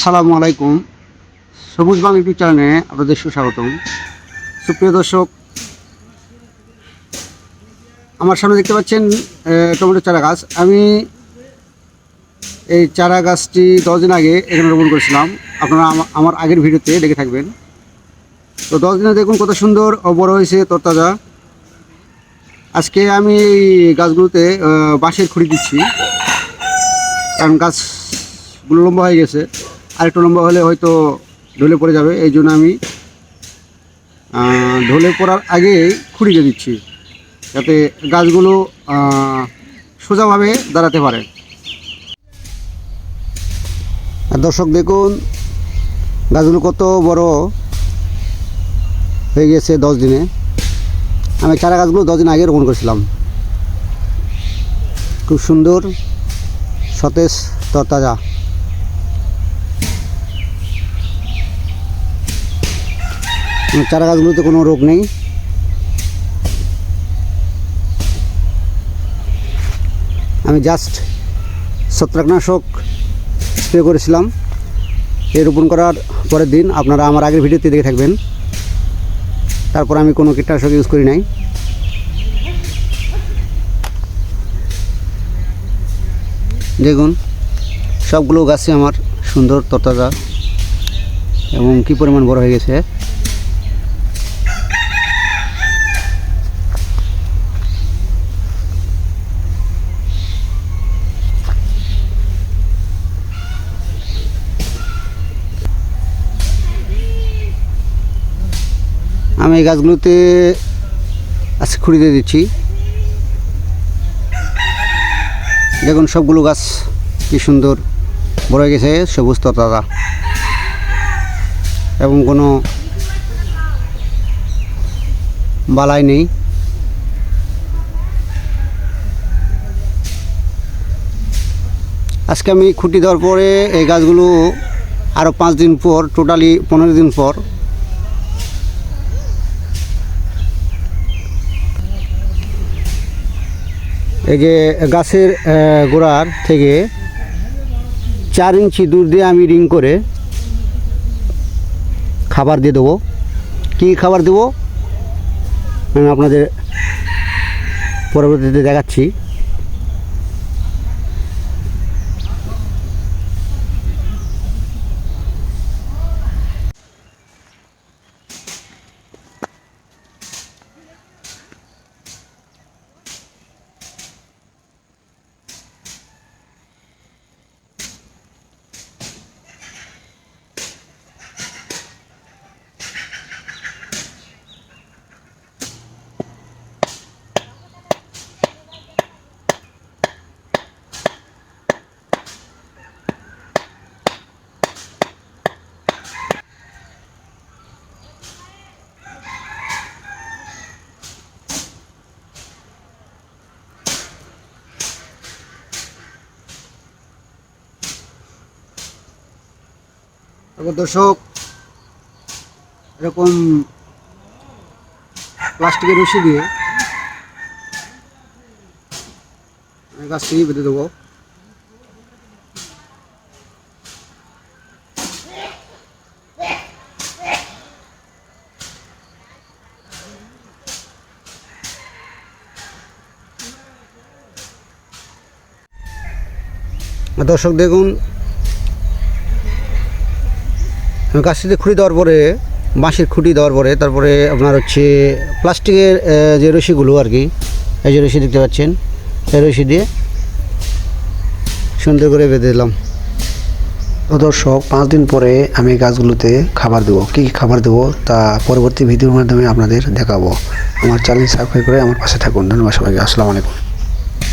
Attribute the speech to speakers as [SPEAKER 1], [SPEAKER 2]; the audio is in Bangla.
[SPEAKER 1] আসসালামু আলাইকুম। সবুজ বাংলা ইউটিউব চ্যানেলে আপনাদের সুস্বাগতম। সুপ্রিয় দর্শক, আমার সামনে দেখতে পাচ্ছেন টমেটো চারা গাছ। আমি এই চারা গাছটি 10 দিন আগে এখানে রোপণ করেছিলাম। আপনারা আমার আগের ভিডিওতে দেখে থাকবেন। তো 10 দিনে দেখুন কত সুন্দর বড় হয়েছে, তরতাজা। আজকে আমি এই গাছগুলোতে বাঁশের খুঁড়ি দিচ্ছি, কারণ গাছগুলো লম্বা হয়ে গেছে। আরেকটু লম্বা হলে হয়তো ঢলে পড়ে যাবে, এই জন্য আমি ঢলে পড়ার আগেই খুঁড়ি দিয়ে দিচ্ছি, যাতে গাছগুলো সোজাভাবে দাঁড়াতে পারে। আর দর্শক দেখুন গাছগুলো কত বড় হয়ে গেছে 10 দিনে। আমি চারা গাছগুলো 10 দিন আগে রোপণ করেছিলাম। খুব সুন্দর, সতেজ, তরতাজা। চারা গাছগুলোতে কোনো রোগ নেই। আমি জাস্ট ছত্রাকনাশক স্প্রে করেছিলাম এই রোপণ করার পরের দিন। আপনারা আমার আগের ভিডিওতে দেখে থাকবেন। তারপর আমি কোনো কীটনাশক ইউজ করি নাই। দেখুন সবগুলো গাছই আমার সুন্দর, তরতাজা এবং কী পরিমাণ বড় হয়ে গেছে। আমি এই গাছগুলোতে আজকে খুঁড়ি দিয়ে দিচ্ছি। দেখুন সবগুলো গাছ কি সুন্দর বড় হয়ে গেছে, সবুজ তরতাজা, এবং কোনো বালাই নেই। আজকে আমি খুঁটি দেওয়ার পরে এই গাছগুলো আরও 5 দিন পর, টোটালি 15 দিন পর এই যে গাছের গোড়ার থেকে 4 ইঞ্চি দূর দিয়ে আমি রিং করে খাবার দিয়ে দেবো। কী খাবার দেবো আমি আপনাদের পরবর্তীতে দেখাচ্ছি। দর্শক, এরকম প্লাস্টিকের রশি দিয়ে গাছটি বেঁধে দেবো। দর্শক দেখুন গাছটিতে খুঁটি দেওয়ার পরে, বাঁশের খুঁটি দেওয়ার পরে, তারপরে আপনার হচ্ছে প্লাস্টিকের যে রশিগুলো আর কি, এই যে রশি দেখতে পাচ্ছেন, এই রশি দিয়ে সুন্দর করে বেঁধে দিলাম।
[SPEAKER 2] তো দর্শক, 5 দিন পরে আমি গাছগুলোতে খাবার দেবো। কী খাবার দেবো তা পরবর্তী ভিডিওর মাধ্যমে আপনাদের দেখাবো। আমার চ্যানেল সাবস্ক্রাইব করে আমার পাশে থাকুন। ধন্যবাদ সবাইকে। আসসালামু আলাইকুম।